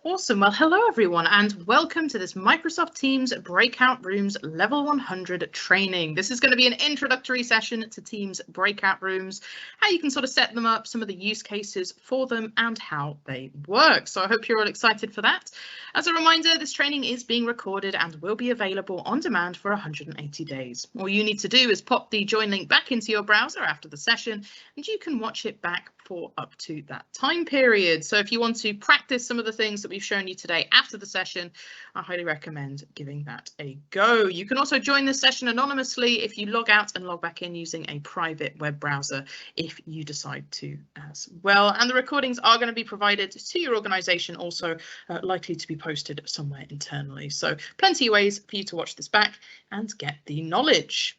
Awesome. Well, hello everyone and welcome to this Microsoft Teams Breakout Rooms Level 100 training. This is going to be an introductory session to Teams Breakout Rooms, how you can sort of set them up, some of the use cases for them and how they work. So I hope you're all excited for that. As a reminder, this training is being recorded and will be available on demand for 180 days. All you need to do is pop the join link back into your browser after the session and you can watch it back for up to that time period. So if you want to practice some of the things that we've shown you today after the session, I highly recommend giving that a go. You can also join this session anonymously if you log out and log back in using a private web browser if you decide to as well. And the recordings are going to be provided to your organization, also likely to be posted somewhere internally. So plenty of ways for you to watch this back and get the knowledge.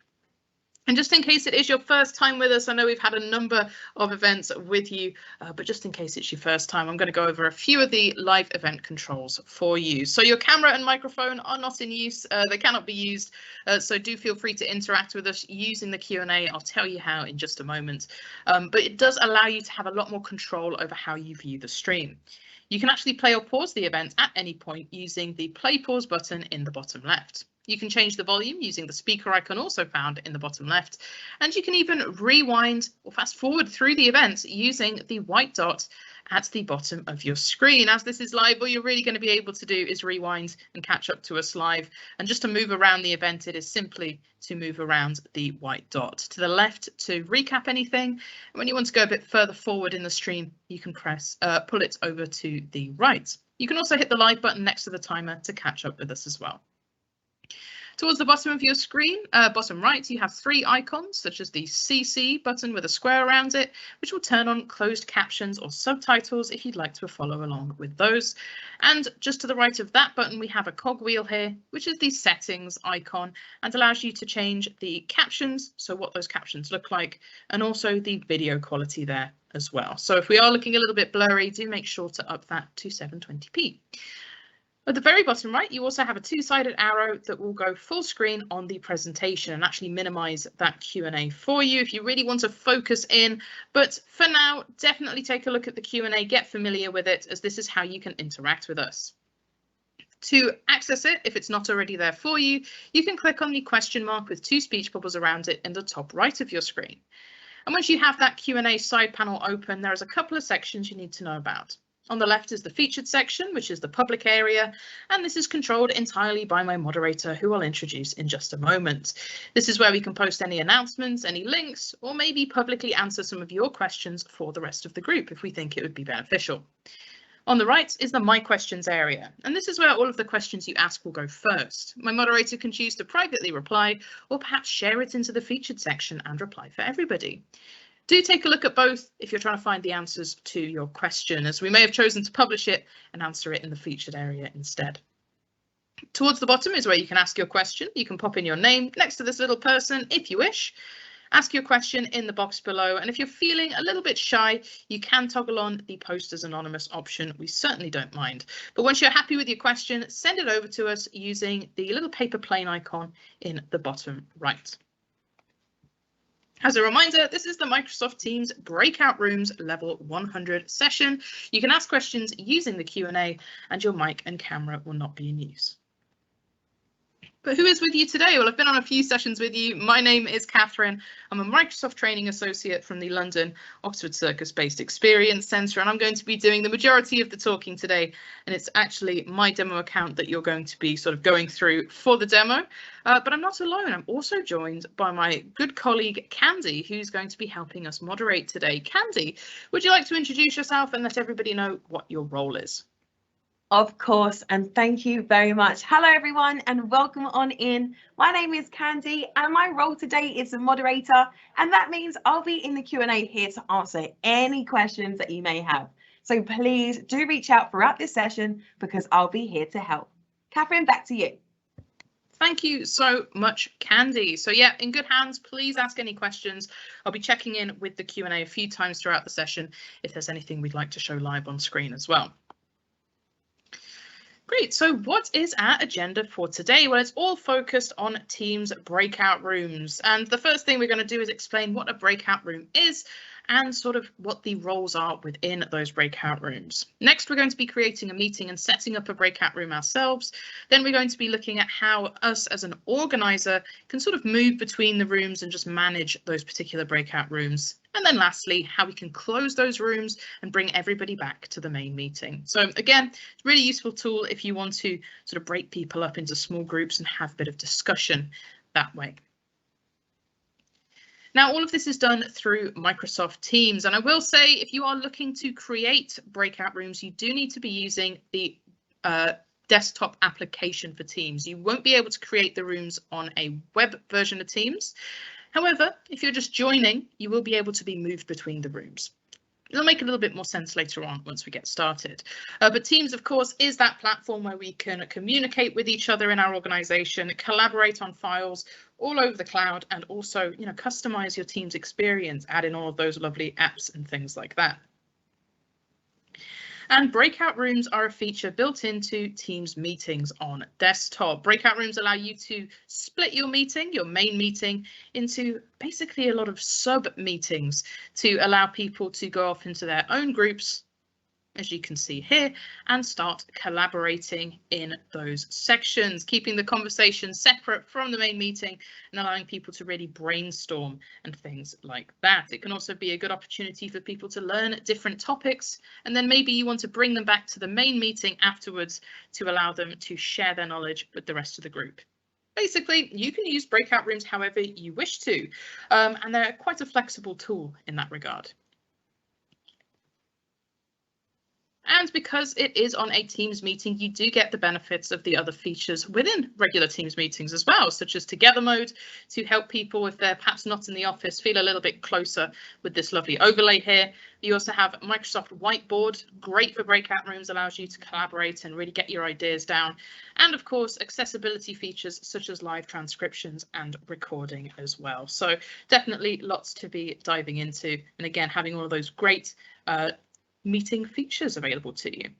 And just in case it is your first time with us, I know we've had a number of events with you, but just in case it's your first time, I'm going to go over a few of the live event controls for you. So your camera and microphone are not in use, they cannot be used, so do feel free to interact with us using the Q&A. I'll tell you how in just a moment, but it does allow you to have a lot more control over how you view the stream. You can actually play or pause the event at any point using the play pause button in the bottom left. You can change the volume using the speaker icon also found in the bottom left, and you can even rewind or fast forward through the event using the white dot at the bottom of your screen. As this is live, all you're really going to be able to do is rewind and catch up to us live, and just to move around the event, it is simply to move around the white dot. To the left to recap anything, and when you want to go a bit further forward in the stream, you can press pull it over to the right. You can also hit the live button next to the timer to catch up with us as well. Towards the bottom of your screen, bottom right, you have three icons, such as the CC button with a square around it, which will turn on closed captions or subtitles if you'd like to follow along with those. And just to the right of that button, we have a cogwheel here, which is the settings icon and allows you to change the captions, so what those captions look like, and also the video quality there as well. So if we are looking a little bit blurry, do make sure to up that to 720p. At the very bottom right, you also have a two-sided arrow that will go full screen on the presentation and actually minimize that Q&A for you if you really want to focus in. But for now, definitely take a look at the Q&A, get familiar with it, as this is how you can interact with us. To access it, if it's not already there for you, you can click on the question mark with two speech bubbles around it in the top right of your screen. And once you have that Q&A side panel open, there's a couple of sections you need to know about. On the left is the featured section, which is the public area, and this is controlled entirely by my moderator, who I'll introduce in just a moment. This is where we can post any announcements, any links, or maybe publicly answer some of your questions for the rest of the group if we think it would be beneficial. On the right is the My Questions area, and this is where all of the questions you ask will go first. My moderator can choose to privately reply or perhaps share it into the featured section and reply for everybody. Do take a look at both if you're trying to find the answers to your question, as we may have chosen to publish it and answer it in the featured area instead. Towards the bottom is where you can ask your question. You can pop in your name next to this little person if you wish. Ask your question in the box below, and if you're feeling a little bit shy, you can toggle on the post as anonymous option. We certainly don't mind. But once you're happy with your question, send it over to us using the little paper plane icon in the bottom right. As a reminder, this is the Microsoft Teams Breakout Rooms Level 100 session. You can ask questions using the Q&A and your mic and camera will not be in use. But who is with you today? Well, I've been on a few sessions with you. My name is Catherine. I'm a Microsoft Training Associate from the London Oxford Circus-based Experience Centre, and I'm going to be doing the majority of the talking today. And it's actually my demo account that you're going to be sort of going through for the demo. But I'm not alone. I'm also joined by my good colleague, Candy, who's going to be helping us moderate today. Candy, would you like to introduce yourself and let everybody know what your role is? Of course, and thank you very much. Hello everyone and welcome on in. My name is Candy and my role today is the moderator, and that means I'll be in the Q&A here to answer any questions that you may have. So please do reach out throughout this session because I'll be here to help. Catherine, back to you. Thank you so much, Candy. So yeah, in good hands, please ask any questions. I'll be checking in with the Q&A a few times throughout the session if there's anything we'd like to show live on screen as well. Great, so what is our agenda for today? Well, it's all focused on Teams breakout rooms. And the first thing we're going to do is explain what a breakout room is and sort of what the roles are within those breakout rooms. Next, we're going to be creating a meeting and setting up a breakout room ourselves. Then we're going to be looking at how us as an organizer can sort of move between the rooms and just manage those particular breakout rooms. And then lastly, how we can close those rooms and bring everybody back to the main meeting. So again, it's a really useful tool if you want to sort of break people up into small groups and have a bit of discussion that way. Now, all of this is done through Microsoft Teams, and I will say if you are looking to create breakout rooms, you do need to be using the desktop application for Teams. You won't be able to create the rooms on a web version of Teams. However, if you're just joining, you will be able to be moved between the rooms. It'll make a little bit more sense later on once we get started. But Teams, of course, is that platform where we can communicate with each other in our organization, collaborate on files all over the cloud, and also, customize your Teams experience, add in all of those lovely apps and things like that. And breakout rooms are a feature built into Teams meetings on desktop. Breakout rooms allow you to split your meeting, your main meeting, into basically a lot of sub meetings to allow people to go off into their own groups, as you can see here, and start collaborating in those sections, keeping the conversation separate from the main meeting and allowing people to really brainstorm and things like that. It can also be a good opportunity for people to learn different topics, and then maybe you want to bring them back to the main meeting afterwards to allow them to share their knowledge with the rest of the group. Basically, you can use breakout rooms however you wish to, and they're quite a flexible tool in that regard. And because it is on a Teams meeting, you do get the benefits of the other features within regular Teams meetings as well, such as Together Mode to help people if they're perhaps not in the office feel a little bit closer with this lovely overlay here. You also have Microsoft Whiteboard, great for breakout rooms, allows you to collaborate and really get your ideas down. And of course, accessibility features such as live transcriptions and recording as well. So definitely lots to be diving into. And again, having all of those great meeting features available to you.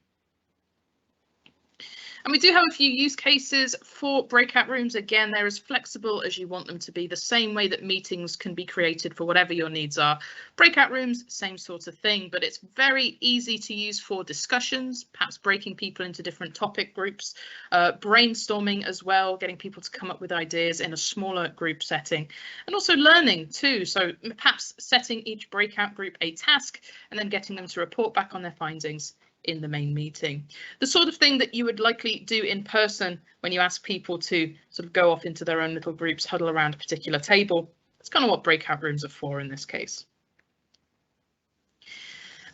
And we do have a few use cases for breakout rooms. Again, they're as flexible as you want them to be, the same way that meetings can be created for whatever your needs are. Breakout rooms, same sort of thing, but it's very easy to use for discussions, perhaps breaking people into different topic groups, brainstorming as well, getting people to come up with ideas in a smaller group setting, and also learning too. So perhaps setting each breakout group a task and then getting them to report back on their findings in the main meeting. The sort of thing that you would likely do in person when you ask people to sort of go off into their own little groups, huddle around a particular table. That's kind of what breakout rooms are for in this case.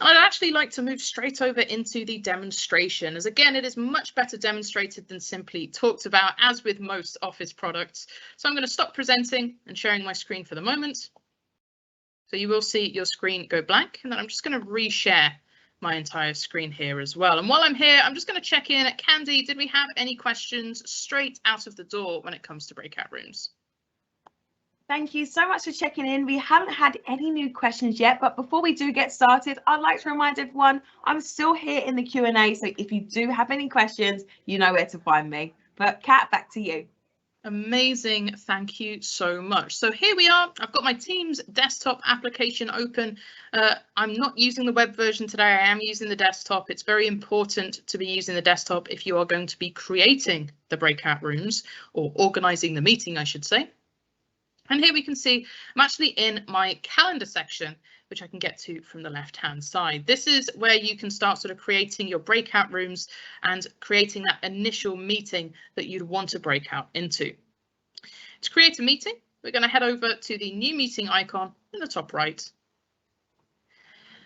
And I'd actually like to move straight over into the demonstration, as again, it is much better demonstrated than simply talked about, as with most Office products. So I'm going to stop presenting and sharing my screen for the moment. So you will see your screen go blank, and then I'm just going to reshare my entire screen here as well. And while I'm here, I'm just going to check in. Candy, did we have any questions straight out of the door when it comes to breakout rooms? Thank you so much for checking in. We haven't had any new questions yet, but before we do get started, I'd like to remind everyone I'm still here in the Q&A. So if you do have any questions, you know where to find me. But Kat, back to you. Amazing, thank you so much. So here we are, I've got my Teams desktop application open. I'm not using the web version today, I am using the desktop. It's very important to be using the desktop if you are going to be creating the breakout rooms, or organizing the meeting, I should say. And here we can see I'm actually in my calendar section, which I can get to from the left-hand side. This is where you can start sort of creating your breakout rooms and creating that initial meeting that you'd want to break out into. To create a meeting, we're going to head over to the new meeting icon in the top right.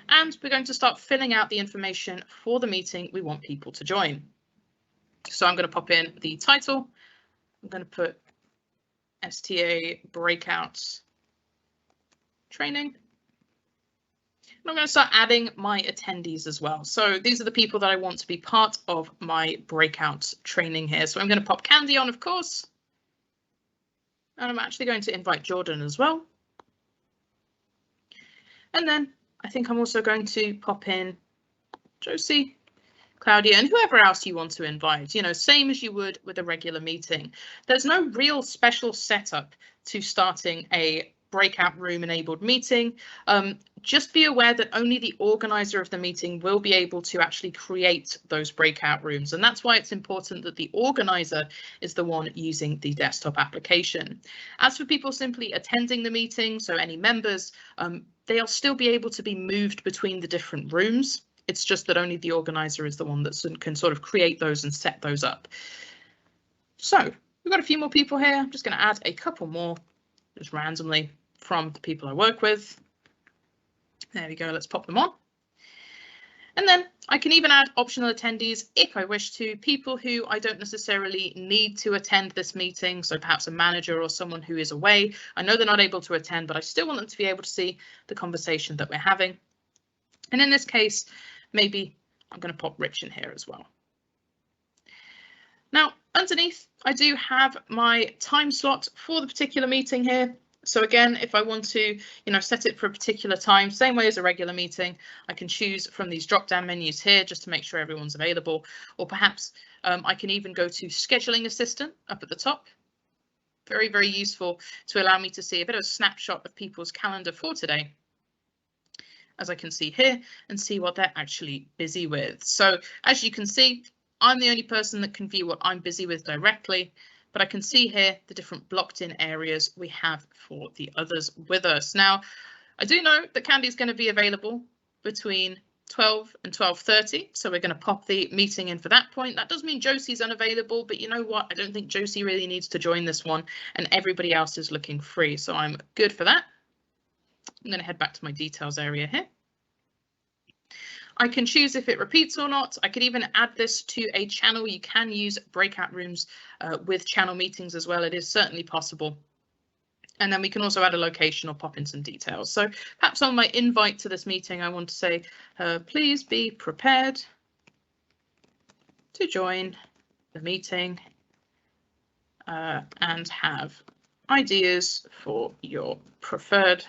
And we're going to start filling out the information for the meeting we want people to join. So I'm going to pop in the title. I'm going to put STA Breakout Training. And I'm going to start adding my attendees as well. So these are the people that I want to be part of my breakout training here. So I'm going to pop Candy on, of course. And I'm actually going to invite Jordan as well. And then I think I'm also going to pop in Josie Claudia, and whoever else you want to invite, same as you would with a regular meeting. There's no real special setup to starting a breakout room enabled meeting. Just be aware that only the organizer of the meeting will be able to actually create those breakout rooms. And that's why it's important that the organizer is the one using the desktop application. As for people simply attending the meeting, so any members, they'll still be able to be moved between the different rooms. It's just that only the organizer is the one that can sort of create those and set those up. So we've got a few more people here. I'm just going to add a couple more just randomly from the people I work with. There we go. Let's pop them on. And then I can even add optional attendees if I wish to, people who I don't necessarily need to attend this meeting. So perhaps a manager or someone who is away. I know they're not able to attend, but I still want them to be able to see the conversation that we're having. And in this case, maybe I'm going to pop Rich in here as well. Now, underneath, I do have my time slot for the particular meeting here. So again, if I want to, set it for a particular time, same way as a regular meeting, I can choose from these drop-down menus here just to make sure everyone's available. Or perhaps I can even go to Scheduling Assistant up at the top. Very, very useful to allow me to see a bit of a snapshot of people's calendar for today, as I can see here, and see what they're actually busy with. So as you can see, I'm the only person that can view what I'm busy with directly. But I can see here the different blocked in areas we have for the others with us. Now, I do know that Candy's going to be available between 12 and 12:30. So we're going to pop the meeting in for that point. That does mean Josie's unavailable, but you know what? I don't think Josie really needs to join this one, and everybody else is looking free. So I'm good for that. I'm going to head back to my details area here. I can choose if it repeats or not. I could even add this to a channel. You can use breakout rooms with channel meetings as well. It is certainly possible. And then we can also add a location or pop in some details. So perhaps on my invite to this meeting, I want to say, please be prepared to join the meeting and have ideas for your preferred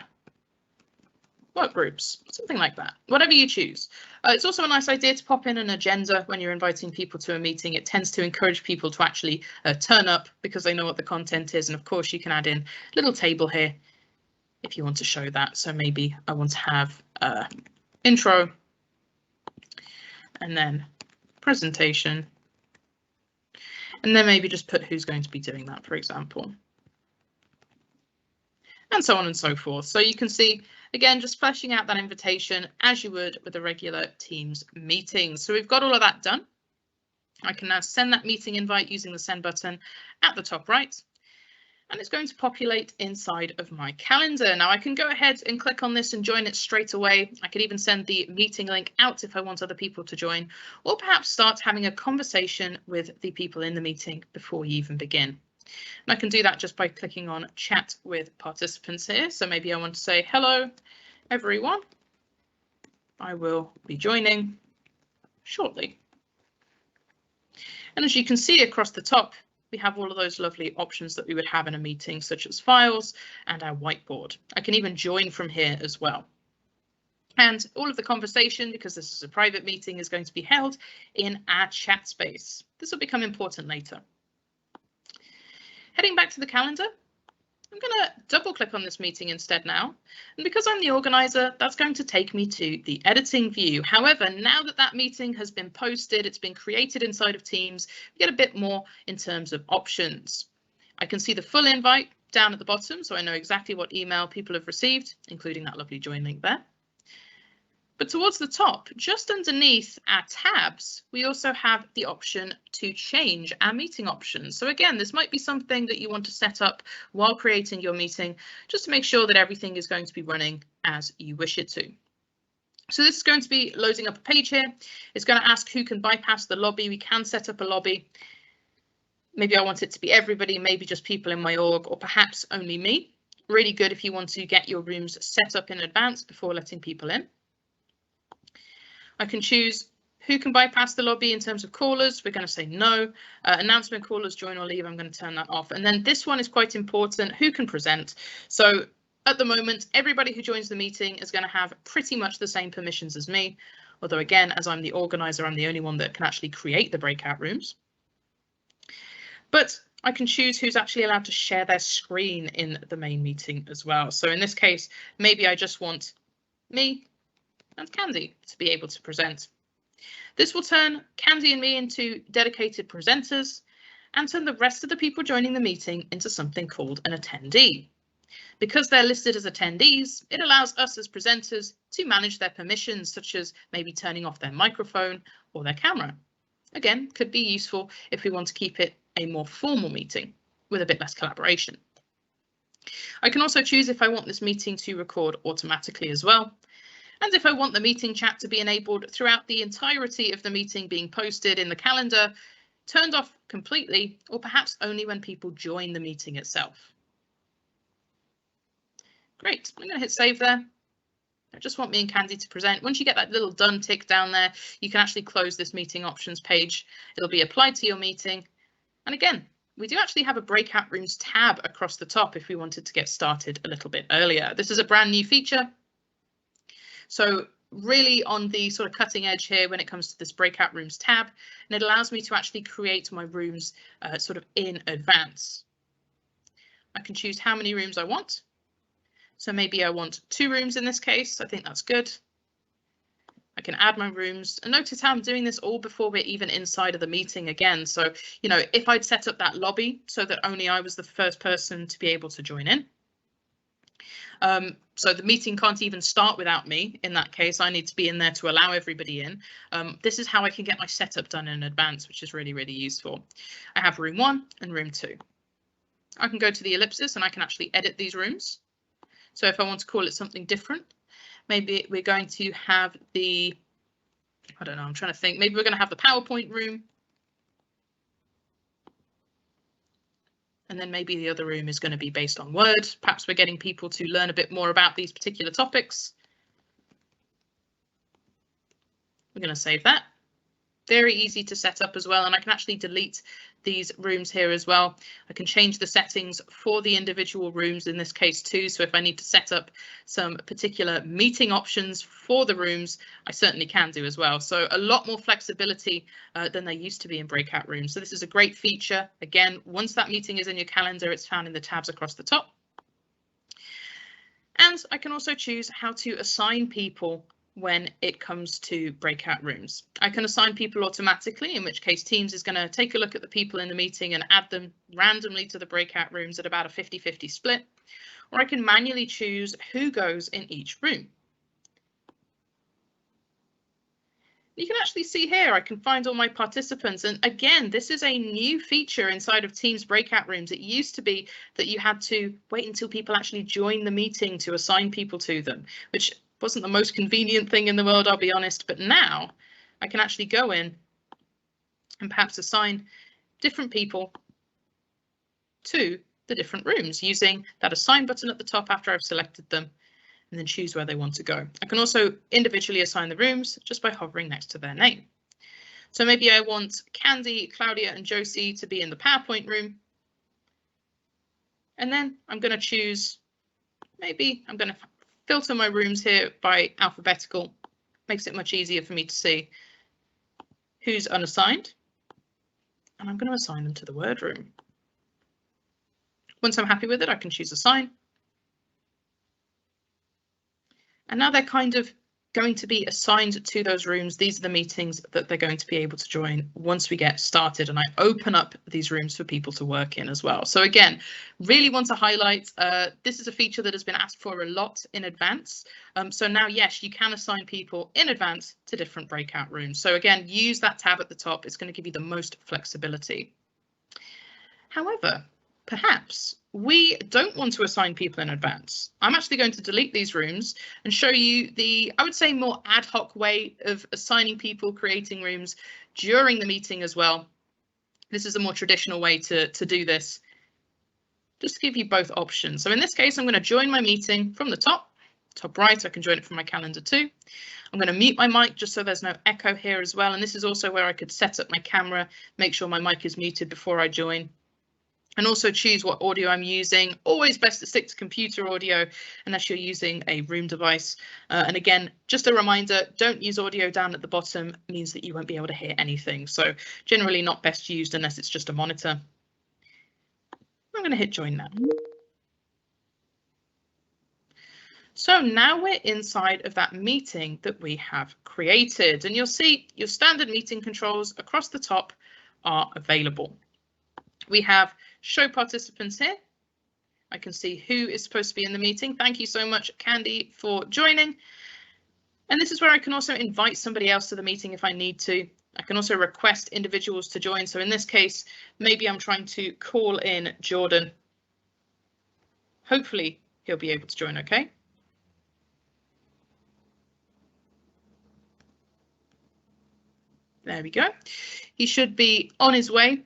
work groups, something like that, whatever you choose. It's also a nice idea to pop in an agenda when you're inviting people to a meeting. It tends to encourage people to actually turn up because they know what the content is. And of course, you can add in a little table here if you want to show that. So maybe I want to have intro and then presentation. And then maybe just put who's going to be doing that, for example. And so on and so forth. So you can see, again, just fleshing out that invitation as you would with a regular Teams meeting. So we've got all of that done. I can now send that meeting invite using the send button at the top right. And it's going to populate inside of my calendar. Now I can go ahead and click on this and join it straight away. I could even send the meeting link out if I want other people to join, or perhaps start having a conversation with the people in the meeting before you even begin. And I can do that just by clicking on chat with participants here. So maybe I want to say, hello, everyone. I will be joining shortly. And as you can see across the top, we have all of those lovely options that we would have in a meeting, such as files and our whiteboard. I can even join from here as well. And all of the conversation, because this is a private meeting, is going to be held in our chat space. This will become important later. Heading back to the calendar, I'm going to double click on this meeting instead now. And because I'm the organizer, that's going to take me to the editing view. However, now that that meeting has been posted, it's been created inside of Teams, we get a bit more in terms of options. I can see the full invite down at the bottom, so I know exactly what email people have received, including that lovely join link there. But towards the top, just underneath our tabs, we also have the option to change our meeting options. So again, this might be something that you want to set up while creating your meeting, just to make sure that everything is going to be running as you wish it to. So this is going to be loading up a page here. It's going to ask who can bypass the lobby. We can set up a lobby. Maybe I want it to be everybody, maybe just people in my org, or perhaps only me. Really good if you want to get your rooms set up in advance before letting people in. I can choose who can bypass the lobby in terms of callers. We're going to say no. Announcement callers, join or leave. I'm going to turn that off. And then this one is quite important. Who can present? So at the moment, everybody who joins the meeting is going to have pretty much the same permissions as me. Although again, as I'm the organizer, I'm the only one that can actually create the breakout rooms. But I can choose who's actually allowed to share their screen in the main meeting as well. So in this case, maybe I just want me and Candy to be able to present. This will turn Candy and me into dedicated presenters and turn the rest of the people joining the meeting into something called an attendee. Because they're listed as attendees, it allows us as presenters to manage their permissions, such as maybe turning off their microphone or their camera. Again, could be useful if we want to keep it a more formal meeting with a bit less collaboration. I can also choose if I want this meeting to record automatically as well, and if I want the meeting chat to be enabled throughout the entirety of the meeting being posted in the calendar, turned off completely, or perhaps only when people join the meeting itself. Great, I'm going to hit save there. I just want me and Candy to present. Once you get that little done tick down there, you can actually close this meeting options page. It'll be applied to your meeting. And again, we do actually have a breakout rooms tab across the top if we wanted to get started a little bit earlier. This is a brand new feature. So really on the sort of cutting edge here when it comes to this breakout rooms tab, and it allows me to actually create my rooms sort of in advance. I can choose how many rooms I want. So maybe I want 2 rooms in this case. I think that's good. I can add my rooms, and notice how I'm doing this all before we're even inside of the meeting again. So, you know, if I'd set up that lobby so that only I was the first person to be able to join in. So the meeting can't even start without me. In that case, I need to be in there to allow everybody in. This is how I can get my setup done in advance, which is really, really useful. I have room 1 and room 2. I can go to the ellipsis and I can actually edit these rooms. So if I want to call it something different, maybe we're going to have the, I don't know, I'm trying to think, maybe we're going to have the PowerPoint room. And then maybe the other room is going to be based on Word. Perhaps we're getting people to learn a bit more about these particular topics. We're going to save that. Very easy to set up as well, and I can actually delete these rooms here as well. I can change the settings for the individual rooms in this case too, so if I need to set up some particular meeting options for the rooms, I certainly can do as well. So a lot more flexibility than there used to be in breakout rooms. So this is a great feature. Again, once that meeting is in your calendar, it's found in the tabs across the top. And I can also choose how to assign people when it comes to breakout rooms. I can assign people automatically, in which case Teams is going to take a look at the people in the meeting and add them randomly to the breakout rooms at about a 50-50 split, or I can manually choose who goes in each room. You can actually see here, I can find all my participants. And again, this is a new feature inside of Teams breakout rooms. It used to be that you had to wait until people actually join the meeting to assign people to them, which wasn't the most convenient thing in the world, I'll be honest, but now I can actually go in and perhaps assign different people to the different rooms using that assign button at the top after I've selected them, and then choose where they want to go. I can also individually assign the rooms just by hovering next to their name. So maybe I want Candy, Claudia and Josie to be in the PowerPoint room. And then I'm going to choose, maybe I'm going to filter my rooms here by alphabetical. Makes it much easier for me to see who's unassigned. And I'm going to assign them to the Word room. Once I'm happy with it, I can choose Assign. And now they're kind of going to be assigned to those rooms. These are the meetings that they're going to be able to join once we get started, and I open up these rooms for people to work in as well. So again, really want to highlight this is a feature that has been asked for a lot in advance. So now, yes, you can assign people in advance to different breakout rooms. So again, use that tab at the top. It's going to give you the most flexibility. However, perhaps we don't want to assign people in advance. I'm actually going to delete these rooms and show you the, I would say, more ad hoc way of assigning people, creating rooms during the meeting as well. This is a more traditional way to do this, just to give you both options. So in this case, I'm going to join my meeting from the top right. I can join it from my calendar too. I'm going to mute my mic just so there's no echo here as well. And this is also where I could set up my camera, make sure my mic is muted before I join. and also choose what audio I'm using. Always best to stick to computer audio unless you're using a room device. And again, just a reminder, don't use audio down at the bottom. It means that you won't be able to hear anything. So generally not best used unless it's just a monitor. I'm going to hit join now. So now we're inside of that meeting that we have created, and you'll see your standard meeting controls across the top are available. We have show participants here. I can see who is supposed to be in the meeting. Thank you so much, Candy, for joining. And this is where I can also invite somebody else to the meeting if I need to. I can also request individuals to join. So in this case, maybe I'm trying to call in Jordan. Hopefully he'll be able to join, okay? There we go. He should be on his way.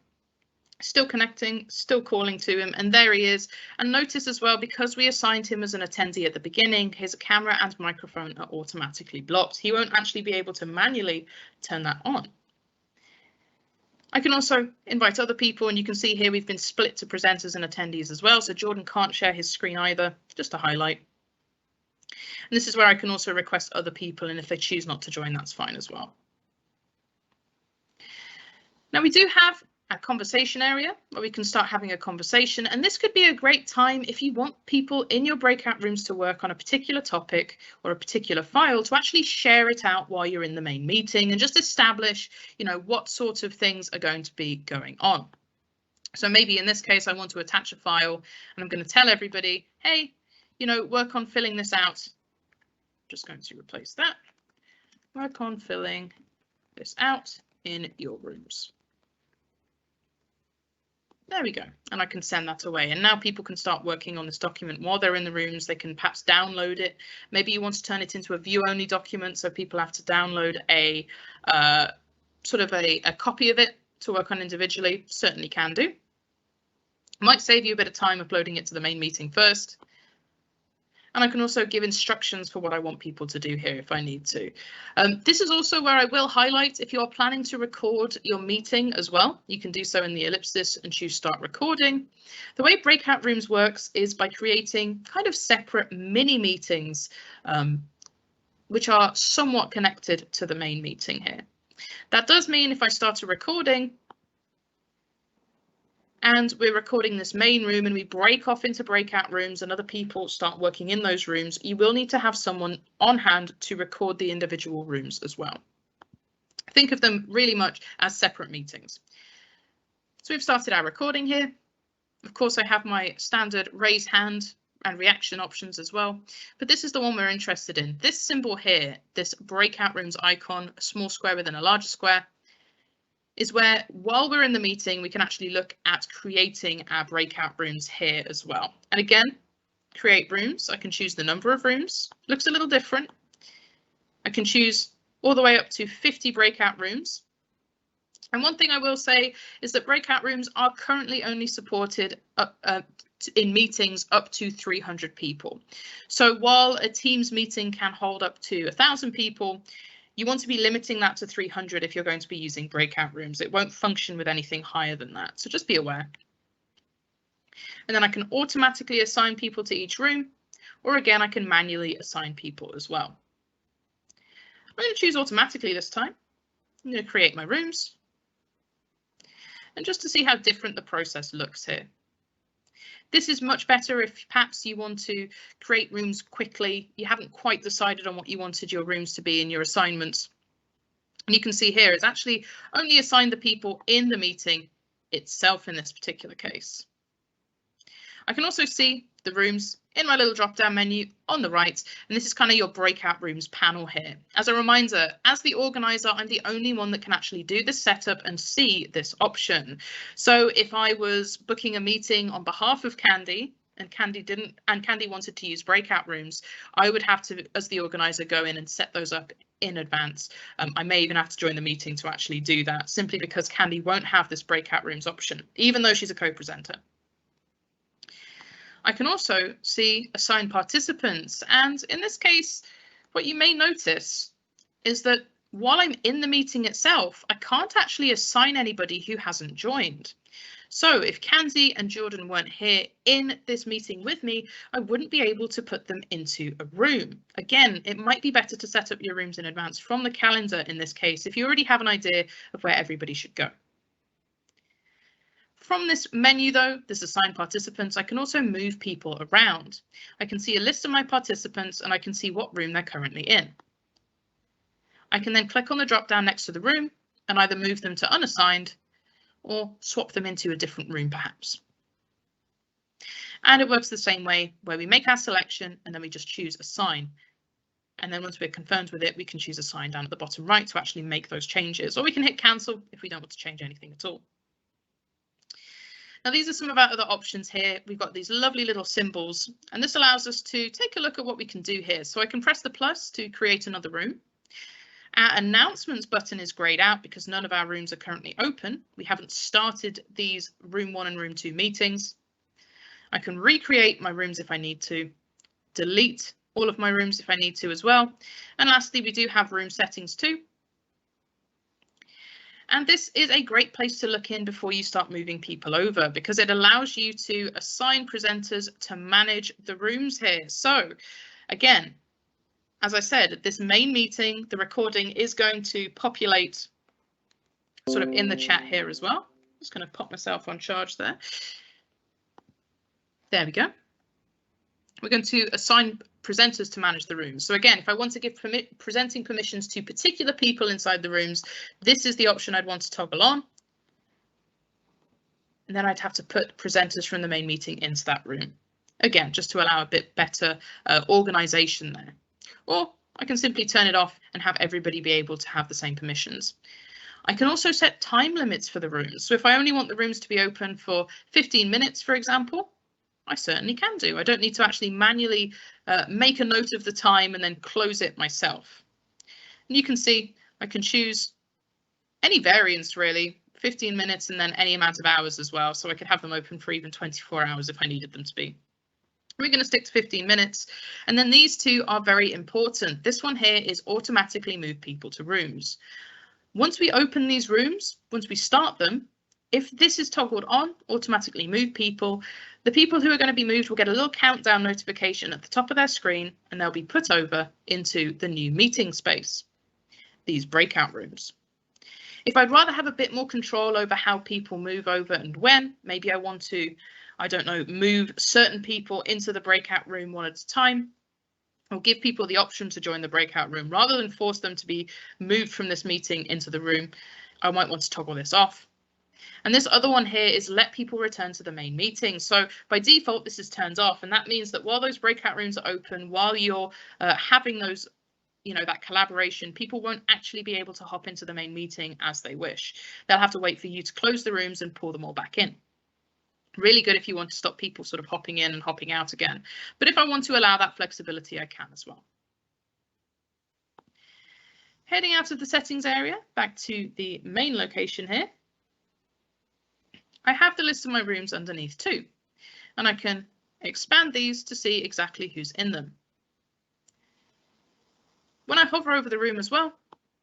Still connecting, still calling to him, and there he is. And notice as well, because we assigned him as an attendee at the beginning, his camera and microphone are automatically blocked. He won't actually be able to manually turn that on. I can also invite other people, and you can see here we've been split to presenters and attendees as well, so Jordan can't share his screen either, just to highlight. And this is where I can also request other people, and if they choose not to join, that's fine as well. Now we do have a conversation area where we can start having a conversation, and this could be a great time if you want people in your breakout rooms to work on a particular topic or a particular file to actually share it out while you're in the main meeting and just establish, you know, what sorts of things are going to be going on. So maybe in this case, I want to attach a file and I'm going to tell everybody, hey, you know, work on filling this out. Just going to replace that. Work on filling this out in your rooms. There we go, and I can send that away, and now people can start working on this document while they're in the rooms. They can perhaps download it. Maybe you want to turn it into a view-only document, so people have to download a sort of a copy of it to work on individually. Certainly can do. Might save you a bit of time uploading it to the main meeting first. And I can also give instructions for what I want people to do here if I need to. This is also where I will highlight if you're planning to record your meeting as well. You can do so in the ellipsis and choose start recording. The way breakout rooms works is by creating kind of separate mini meetings, which are somewhat connected to the main meeting here. That does mean if I start a recording, and we're recording this main room and we break off into breakout rooms and other people start working in those rooms, you will need to have someone on hand to record the individual rooms as well. Think of them really much as separate meetings. So we've started our recording here. Of course, I have my standard raise hand and reaction options as well, but this is the one we're interested in. This symbol here, this breakout rooms icon, a small square within a larger square, is where while we're in the meeting, we can actually look at creating our breakout rooms here as well. And again, create rooms. I can choose the number of rooms. Looks a little different. I can choose all the way up to 50 breakout rooms. And one thing I will say is that breakout rooms are currently only supported in meetings up to 300 people. So while a Teams meeting can hold up to 1,000 people, you want to be limiting that to 300 if you're going to be using breakout rooms. It won't function with anything higher than that, so just be aware. And then I can automatically assign people to each room, or again, I can manually assign people as well. I'm going to choose automatically this time. I'm going to create my rooms. And just to see how different the process looks here. This is much better if perhaps you want to create rooms quickly. You haven't quite decided on what you wanted your rooms to be in your assignments. And you can see here it's actually only assigned the people in the meeting itself in this particular case. I can also see the rooms in my little drop-down menu on the right, and this is kind of your breakout rooms panel here. As a reminder, as the organizer, I'm the only one that can actually do this setup and see this option. So if I was booking a meeting on behalf of Candy, and Candy wanted to use breakout rooms, I would have to, as the organizer, go in and set those up in advance. I may even have to join the meeting to actually do that, simply because Candy won't have this breakout rooms option, even though she's a co-presenter. I can also see assigned participants, and in this case, what you may notice is that while I'm in the meeting itself, I can't actually assign anybody who hasn't joined. So if Kanzi and Jordan weren't here in this meeting with me, I wouldn't be able to put them into a room. Again, it might be better to set up your rooms in advance from the calendar in this case, if you already have an idea of where everybody should go. From this menu though, this assign participants, I can also move people around. I can see a list of my participants and I can see what room they're currently in. I can then click on the drop down next to the room and either move them to unassigned or swap them into a different room perhaps. And it works the same way where we make our selection and then we just choose assign. And then once we're confirmed with it, we can choose assign down at the bottom right to actually make those changes, or we can hit cancel if we don't want to change anything at all. Now, these are some of our other options here. We've got these lovely little symbols, and this allows us to take a look at what we can do here. So I can press the plus to create another room. Our announcements button is grayed out because none of our rooms are currently open. We haven't started these room 1 and room 2 meetings. I can recreate my rooms if I need to, delete all of my rooms if I need to as well. And lastly, we do have room settings too. And this is a great place to look in before you start moving people over, because it allows you to assign presenters to manage the rooms here. So again, as I said, this main meeting, the recording is going to populate sort of in the chat here as well. I'm just going to pop myself on charge there. There we go. We're going to assign presenters to manage the rooms. So again, if I want to give presenting permissions to particular people inside the rooms, this is the option I'd want to toggle on. And then I'd have to put presenters from the main meeting into that room. Again, just to allow a bit better organization there. Or I can simply turn it off and have everybody be able to have the same permissions. I can also set time limits for the rooms. So if I only want the rooms to be open for 15 minutes, for example, I certainly can do. I don't need to actually manually make a note of the time and then close it myself. And you can see I can choose any variance really, 15 minutes and then any amount of hours as well. So I could have them open for even 24 hours if I needed them to be. We're going to stick to 15 minutes. And then these two are very important. This one here is automatically move people to rooms. Once we open these rooms, once we start them, if this is toggled on, automatically move people, the people who are going to be moved will get a little countdown notification at the top of their screen and they'll be put over into the new meeting space, these breakout rooms. If I'd rather have a bit more control over how people move over and when, maybe I want to, I don't know, move certain people into the breakout room one at a time, or give people the option to join the breakout room rather than force them to be moved from this meeting into the room, I might want to toggle this off. And this other one here is let people return to the main meeting. So by default, this is turned off. And that means that while those breakout rooms are open, while you're having those, that collaboration, people won't actually be able to hop into the main meeting as they wish. They'll have to wait for you to close the rooms and pull them all back in. Really good if you want to stop people sort of hopping in and hopping out again. But if I want to allow that flexibility, I can as well. Heading out of the settings area, back to the main location here. I have the list of my rooms underneath too, and I can expand these to see exactly who's in them. When I hover over the room as well,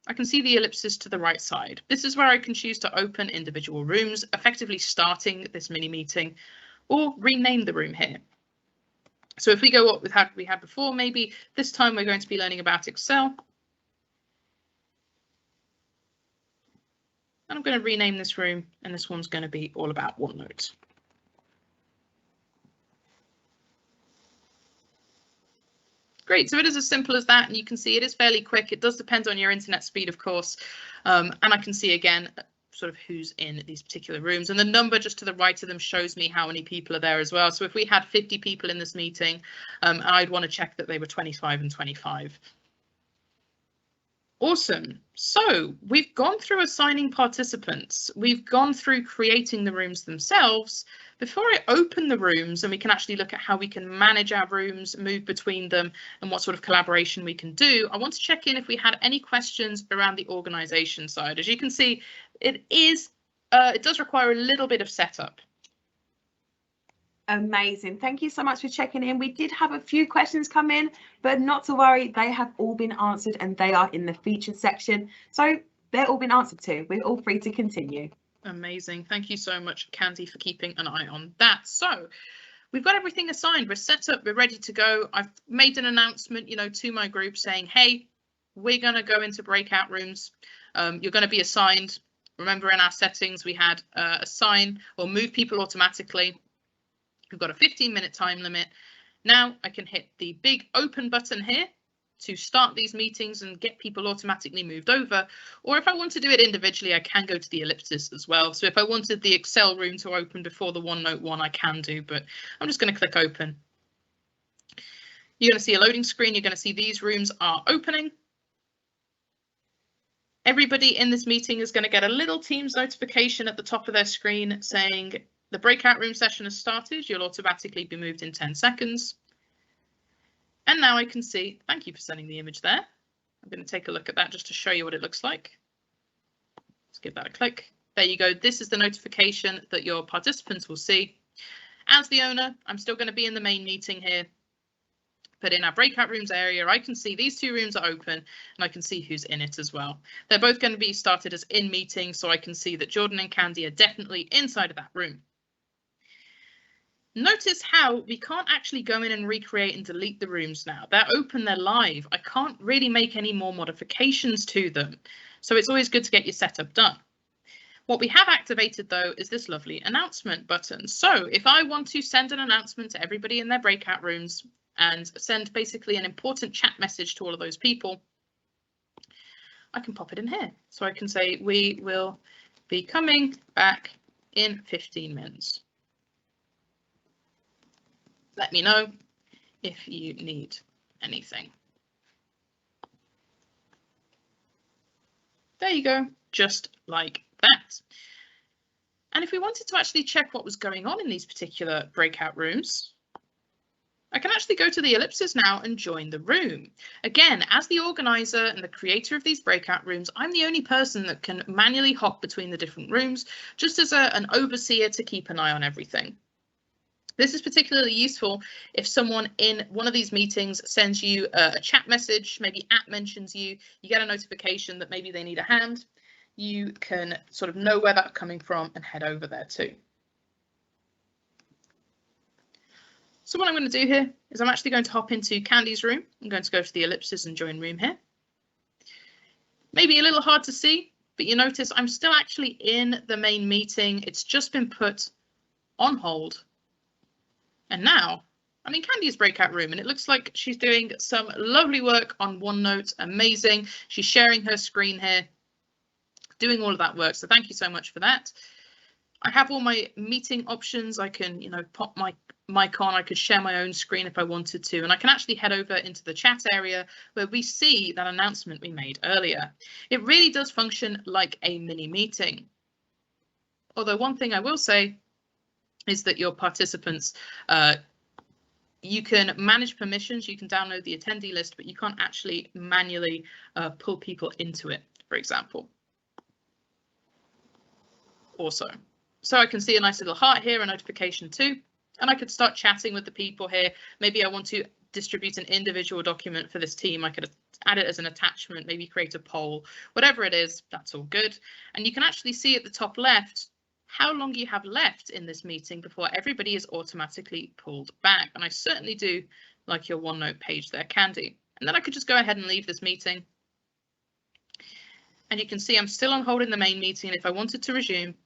I can see the ellipses to the right side. This is where I can choose to open individual rooms, effectively starting this mini meeting, or rename the room here. So if we go what we had before, maybe this time we're going to be learning about Excel. And I'm going to rename this room, and this one's going to be all about OneNote. Great, so it is as simple as that, and you can see it is fairly quick. It does depend on your internet speed, of course, and I can see again sort of who's in these particular rooms, and the number just to the right of them shows me how many people are there as well. So if we had 50 people in this meeting, I'd want to check that they were 25 and 25. Awesome. So we've gone through assigning participants. We've gone through creating the rooms themselves. Before I open the rooms and we can actually look at how we can manage our rooms, move between them and what sort of collaboration we can do, I want to check in if we had any questions around the organization side. As you can see, it does require a little bit of setup. Amazing. Thank you so much for checking in. We did have a few questions come in, but not to worry, they have all been answered and they are in the featured section. So they're all been answered to. We're all free to continue. Amazing. Thank you so much, Candy, for keeping an eye on that. So we've got everything assigned. We're set up. We're ready to go. I've made an announcement, to my group saying, hey, we're going to go into breakout rooms. You're going to be assigned. Remember, in our settings, we had assign or move people automatically. We've got a 15-minute time limit. Now I can hit the big open button here to start these meetings and get people automatically moved over. Or if I want to do it individually, I can go to the ellipsis as well. So if I wanted the Excel room to open before the OneNote one, I can do, but I'm just going to click open. You're going to see a loading screen. You're going to see these rooms are opening. Everybody in this meeting is going to get a little Teams notification at the top of their screen saying the breakout room session has started. You'll automatically be moved in 10 seconds. And now I can see, thank you for sending the image there. I'm going to take a look at that just to show you what it looks like. Let's give that a click. There you go. This is the notification that your participants will see. As the owner, I'm still going to be in the main meeting here. But in our breakout rooms area, I can see these two rooms are open and I can see who's in it as well. They're both going to be started as in meetings, so I can see that Jordan and Candy are definitely inside of that room. Notice how we can't actually go in and recreate and delete the rooms now. They're open, they're live. I can't really make any more modifications to them. So it's always good to get your setup done. What we have activated, though, is this lovely announcement button. So if I want to send an announcement to everybody in their breakout rooms and send basically an important chat message to all of those people, I can pop it in here. So I can say, we will be coming back in 15 minutes. Let me know if you need anything. There you go, just like that. And if we wanted to actually check what was going on in these particular breakout rooms, I can actually go to the ellipsis now and join the room. Again, as the organizer and the creator of these breakout rooms, I'm the only person that can manually hop between the different rooms, just as an overseer to keep an eye on everything. This is particularly useful if someone in one of these meetings sends you a chat message, maybe mentions you, you get a notification that maybe they need a hand. You can sort of know where that's coming from and head over there too. So what I'm going to do here is I'm actually going to hop into Candy's room. I'm going to go to the ellipsis and join room here. Maybe a little hard to see, but you notice I'm still actually in the main meeting. It's just been put on hold. And now I'm in Candy's breakout room and it looks like she's doing some lovely work on OneNote. Amazing. She's sharing her screen here, doing all of that work. So thank you so much for that. I have all my meeting options. I can, pop my mic on. I could share my own screen if I wanted to. And I can actually head over into the chat area where we see that announcement we made earlier. It really does function like a mini meeting. Although one thing I will say is that your participants, you can manage permissions, you can download the attendee list, but you can't actually manually pull people into it, for example. Also, so I can see a nice little heart here, a notification too, and I could start chatting with the people here. Maybe I want to distribute an individual document for this team. I could add it as an attachment, maybe create a poll, whatever it is, that's all good. And you can actually see at the top left how long you have left in this meeting before everybody is automatically pulled back. And I certainly do like your OneNote page there, Candy. And then I could just go ahead and leave this meeting. And you can see I'm still on hold in the main meeting. And if I wanted to resume,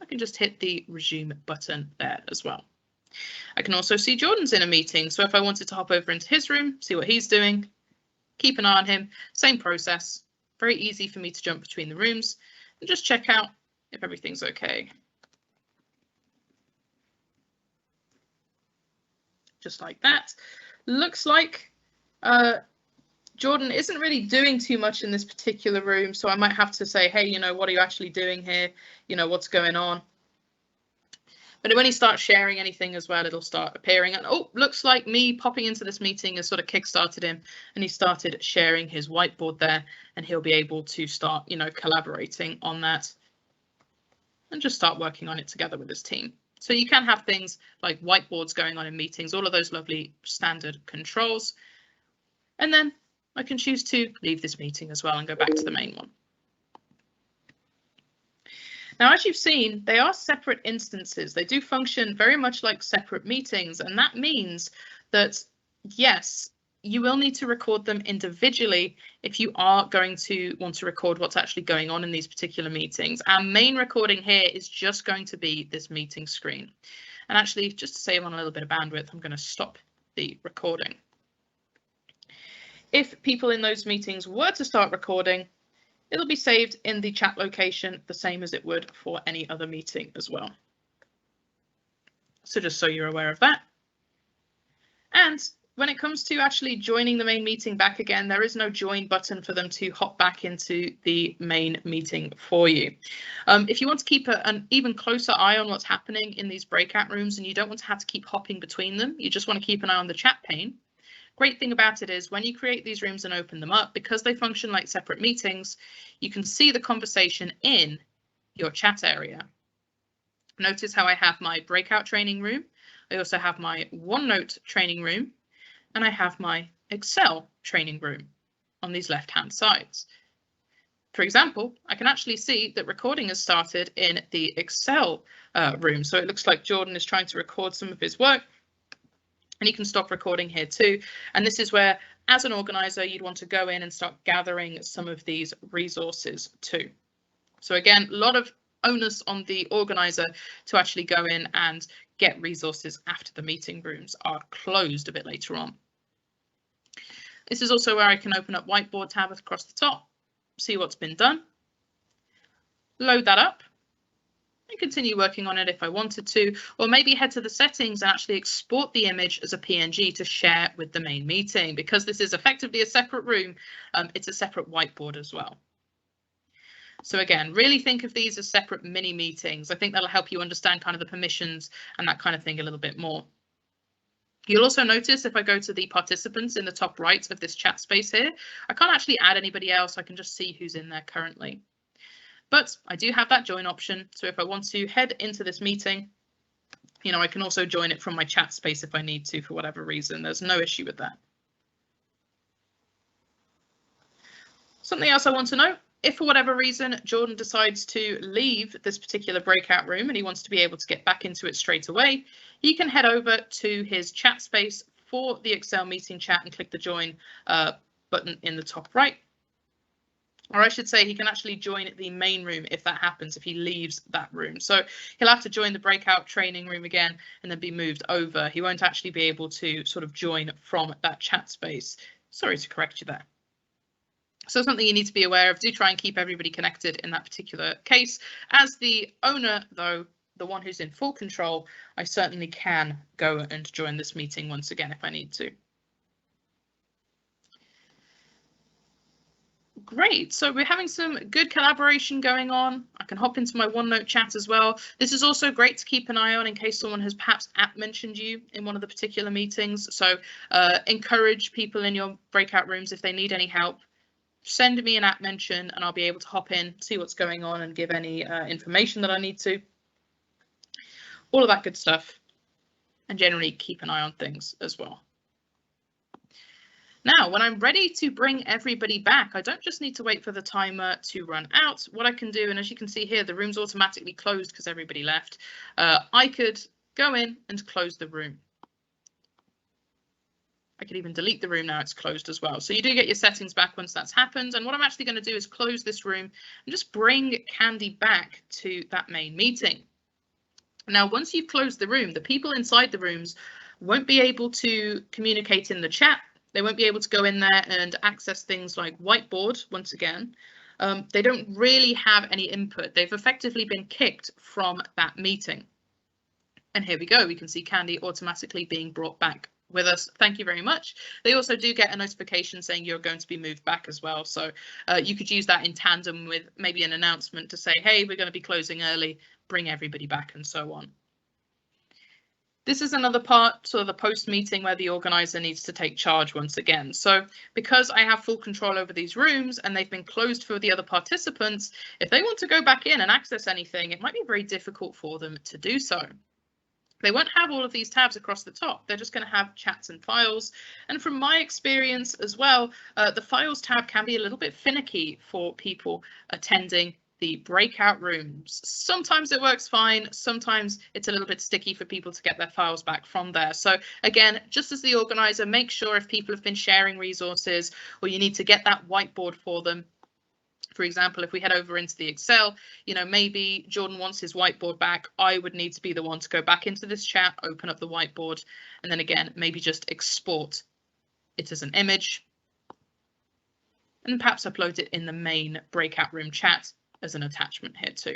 I can just hit the resume button there as well. I can also see Jordan's in a meeting. So if I wanted to hop over into his room, see what he's doing, keep an eye on him, same process. Very easy for me to jump between the rooms and just check out if everything's okay. Just like that. Looks like Jordan isn't really doing too much in this particular room, so I might have to say, hey, what are you actually doing here? What's going on? But when he starts sharing anything as well, it'll start appearing. And oh, looks like me popping into this meeting has sort of kickstarted him, and he started sharing his whiteboard there, and he'll be able to start, collaborating on that and just start working on it together with his team. So you can have things like whiteboards going on in meetings, all of those lovely standard controls. And then I can choose to leave this meeting as well and go back to the main one. Now, as you've seen, they are separate instances. They do function very much like separate meetings, and that means that, yes, you will need to record them individually if you are going to want to record what's actually going on in these particular meetings. Our main recording here is just going to be this meeting screen. And actually, just to save on a little bit of bandwidth, I'm going to stop the recording. If people in those meetings were to start recording, it'll be saved in the chat location, the same as it would for any other meeting as well. So just so you're aware of that. And when it comes to actually joining the main meeting back again, there is no join button for them to hop back into the main meeting for you. If you want to keep an even closer eye on what's happening in these breakout rooms and you don't want to have to keep hopping between them, you just want to keep an eye on the chat pane. Great thing about it is when you create these rooms and open them up, because they function like separate meetings, you can see the conversation in your chat area. Notice how I have my breakout training room. I also have my OneNote training room, and I have my Excel training room on these left-hand sides. For example, I can actually see that recording has started in the Excel room. So it looks like Jordan is trying to record some of his work. And you can stop recording here too. And this is where, as an organizer, you'd want to go in and start gathering some of these resources too. So again, a lot of onus on the organizer to actually go in and get resources after the meeting rooms are closed a bit later on. This is also where I can open up Whiteboard tab across the top, see what's been done, load that up, and continue working on it if I wanted to, or maybe head to the settings and actually export the image as a PNG to share with the main meeting. Because this is effectively a separate room, it's a separate whiteboard as well. So again, really think of these as separate mini meetings. I think that'll help you understand kind of the permissions and that kind of thing a little bit more. You'll also notice if I go to the participants in the top right of this chat space here, I can't actually add anybody else. I can just see who's in there currently. But I do have that join option. So if I want to head into this meeting, I can also join it from my chat space if I need to for whatever reason. There's no issue with that. Something else I want to know, if for whatever reason Jordan decides to leave this particular breakout room and he wants to be able to get back into it straight away, he can head over to his chat space for the Excel meeting chat and click the join button in the top right. Or I should say he can actually join the main room if that happens, if he leaves that room. So he'll have to join the breakout training room again and then be moved over. He won't actually be able to sort of join from that chat space. Sorry to correct you there. So something you need to be aware of. Do try and keep everybody connected in that particular case. As the owner, though, the one who's in full control, I certainly can go and join this meeting once again if I need to. Great, so we're having some good collaboration going on. I can hop into my OneNote chat as well. This is also great to keep an eye on in case someone has perhaps mentioned you in one of the particular meetings. So encourage people in your breakout rooms if they need any help. Send me an mention and I'll be able to hop in, see what's going on and give any information that I need to. All of that good stuff. And generally keep an eye on things as well. Now, when I'm ready to bring everybody back, I don't just need to wait for the timer to run out. What I can do, and as you can see here, the room's automatically closed because everybody left. I could go in and close the room. I could even delete the room now it's closed as well. So you do get your settings back once that's happened. And what I'm actually going to do is close this room and just bring Candy back to that main meeting. Now, once you've closed the room, the people inside the rooms won't be able to communicate in the chat. They won't be able to go in there and access things like Whiteboard once again. They don't really have any input. They've effectively been kicked from that meeting. And here we go. We can see Candy automatically being brought back with us. Thank you very much. They also do get a notification saying you're going to be moved back as well. So you could use that in tandem with maybe an announcement to say, hey, we're going to be closing early, bring everybody back and so on. This is another part, sort of the post meeting where the organizer needs to take charge once again. So because I have full control over these rooms and they've been closed for the other participants, if they want to go back in and access anything, it might be very difficult for them to do so. They won't have all of these tabs across the top. They're just going to have chats and files. And from my experience as well, the files tab can be a little bit finicky for people attending the breakout rooms. Sometimes it works fine. Sometimes it's a little bit sticky for people to get their files back from there. So again, just as the organizer, make sure if people have been sharing resources or you need to get that whiteboard for them. For example, if we head over into the Excel, you know, maybe Jordan wants his whiteboard back. I would need to be the one to go back into this chat, open up the whiteboard, and then again, maybe just export it as an image and perhaps upload it in the main breakout room chat as an attachment here too.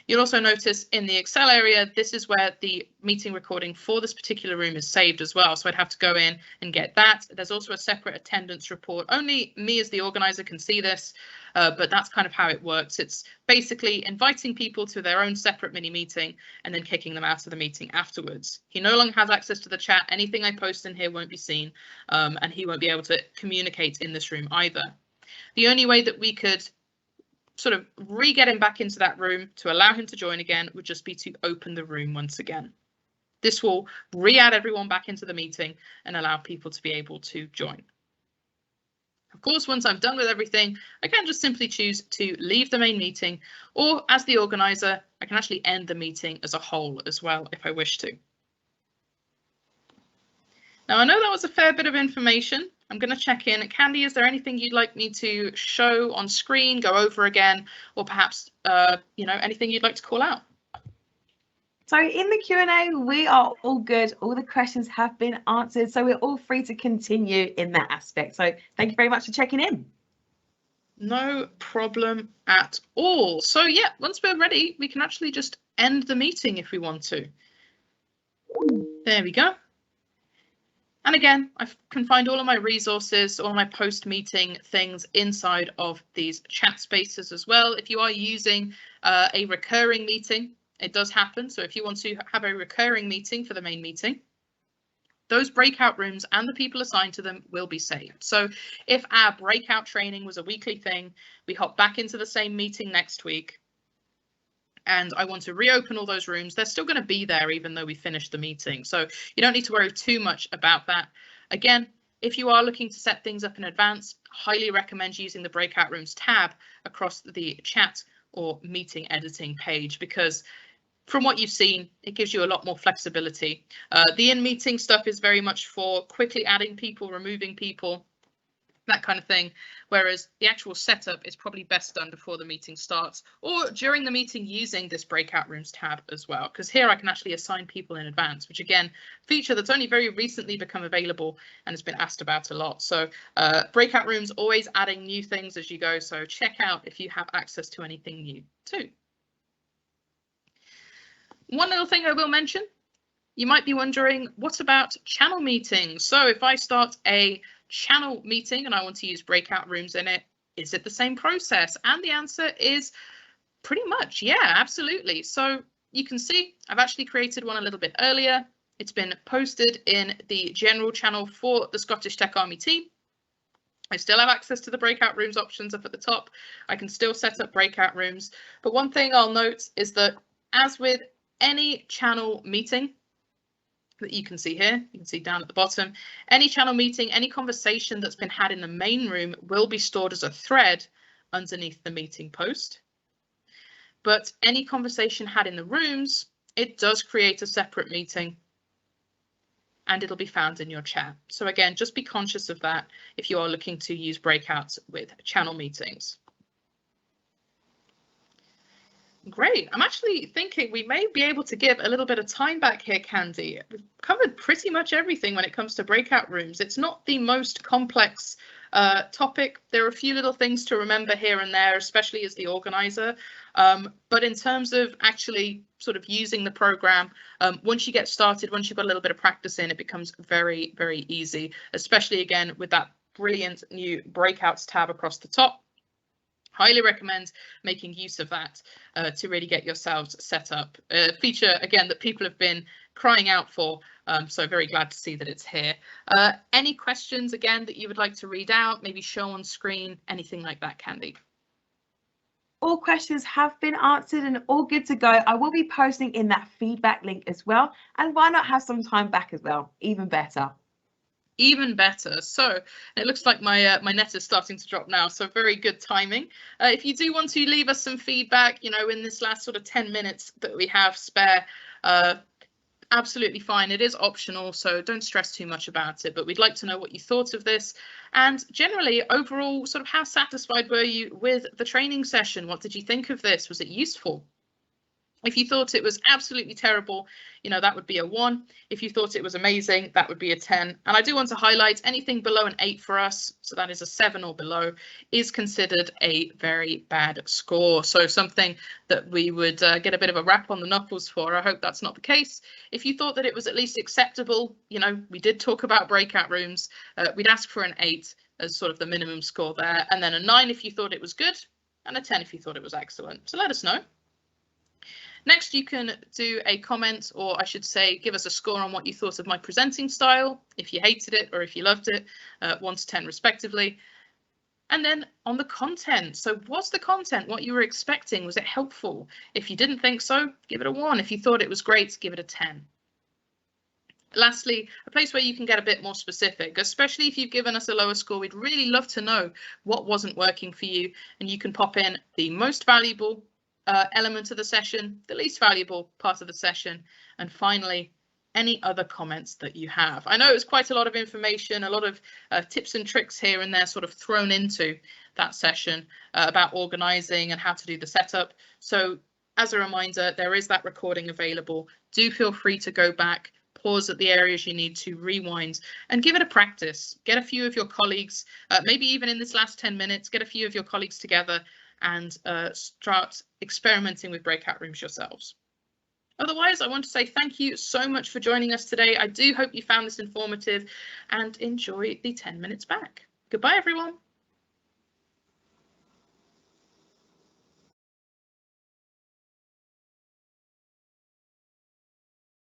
You'll also notice in the Excel area, this is where the meeting recording for this particular room is saved as well. So I'd have to go in and get that. There's also a separate attendance report. Only me as the organizer can see this, but that's kind of how it works. It's basically inviting people to their own separate mini meeting and then kicking them out of the meeting afterwards. He no longer has access to the chat. Anything I post in here won't be seen, and he won't be able to communicate in this room either. The only way that we could sort of re-get him back into that room to allow him to join again would just be to open the room once again. This will re-add everyone back into the meeting and allow people to be able to join. Of course, once I'm done with everything, I can just simply choose to leave the main meeting, or as the organizer, I can actually end the meeting as a whole as well if I wish to. Now, I know that was a fair bit of information. I'm going to check in. Candy, is there anything you'd like me to show on screen, go over again, or perhaps, you know, anything you'd like to call out? So in the Q&A, we are all good. All the questions have been answered, so we're all free to continue in that aspect. So thank you very much for checking in. No problem at all. So yeah, once we're ready, we can actually just end the meeting if we want to. There we go. And again, I can find all of my resources, all my post-meeting things inside of these chat spaces as well. If you are using a recurring meeting, it does happen. So if you want to have a recurring meeting for the main meeting, those breakout rooms and the people assigned to them will be saved. So if our breakout training was a weekly thing, we hop back into the same meeting next week, and I want to reopen all those rooms, they're still going to be there even though we finished the meeting. So you don't need to worry too much about that. Again, if you are looking to set things up in advance, highly recommend using the breakout rooms tab across the chat or meeting editing page, because from what you've seen, it gives you a lot more flexibility. The in-meeting stuff is very much for quickly adding people, removing people, that kind of thing, whereas the actual setup is probably best done before the meeting starts or during the meeting using this breakout rooms tab as well, because here I can actually assign people in advance, which again, feature that's only very recently become available and has been asked about a lot. So breakout rooms always adding new things as you go, so check out if you have access to anything new too. One little thing I will mention, you might be wondering, what about channel meetings? So if I start a channel meeting and I want to use breakout rooms in it, is it the same process? And the answer is pretty much, yeah, absolutely. So you can see I've actually created one a little bit earlier. It's been posted in the general channel for the Scottish Tech Army team. I still have access to the breakout rooms options up at the top. I can still set up breakout rooms. But one thing I'll note is that as with any channel meeting that you can see here, you can see down at the bottom, any channel meeting, any conversation that's been had in the main room will be stored as a thread underneath the meeting post. But any conversation had in the rooms, it does create a separate meeting and it'll be found in your chat. So again, just be conscious of that if you are looking to use breakouts with channel meetings. Great. I'm actually thinking we may be able to give a little bit of time back here, Candy. We've covered pretty much everything when it comes to breakout rooms. It's not the most complex topic. There are a few little things to remember here and there, especially as the organizer. But in terms of actually sort of using the program, once you get started, once you've got a little bit of practice in, it becomes very, very easy, especially again with that brilliant new breakouts tab across the top. Highly recommend making use of that to really get yourselves set up. A feature, again, that people have been crying out for, so very glad to see that it's here. Any questions, again, that you would like to read out, maybe show on screen, anything like that, Candy? All questions have been answered and all good to go. I will be posting in that feedback link as well. And why not have some time back as well? Even better. Even better. So it looks like my net is starting to drop now, so very good timing. If you do want to leave us some feedback, you know, in this last sort of 10 minutes that we have spare, absolutely fine. It is optional, so don't stress too much about it, but we'd like to know what you thought of this, and generally overall, sort of how satisfied were you with the training session? What did you think of this? Was it useful? If you thought it was absolutely terrible, you know, that would be a 1. If you thought it was amazing, that would be a 10. And I do want to highlight anything below an 8 for us, so that is a 7 or below, is considered a very bad score. So something that we would get a bit of a rap on the knuckles for. I hope that's not the case. If you thought that it was at least acceptable, you know, we did talk about breakout rooms, we'd ask for an 8 as sort of the minimum score there, and then a 9 if you thought it was good, and a 10 if you thought it was excellent. So let us know. Next, you can do a comment, or I should say, give us a score on what you thought of my presenting style, if you hated it or if you loved it, 1 to 10 respectively. And then on the content. So was the content what you were expecting? Was it helpful? If you didn't think so, give it a 1. If you thought it was great, give it a 10. Lastly, a place where you can get a bit more specific, especially if you've given us a lower score. We'd really love to know what wasn't working for you, and you can pop in the most valuable element of the session, the least valuable part of the session, and finally, any other comments that you have. I know it was quite a lot of information, a lot of tips and tricks here and there sort of thrown into that session about organising and how to do the setup. So as a reminder, there is that recording available. Do feel free to go back, pause at the areas you need to, rewind, and give it a practice. Get a few of your colleagues, maybe even in this last 10 minutes, get a few of your colleagues together and start experimenting with breakout rooms yourselves. Otherwise, I want to say thank you so much for joining us today. I do hope you found this informative and enjoy the 10 minutes back. Goodbye, everyone.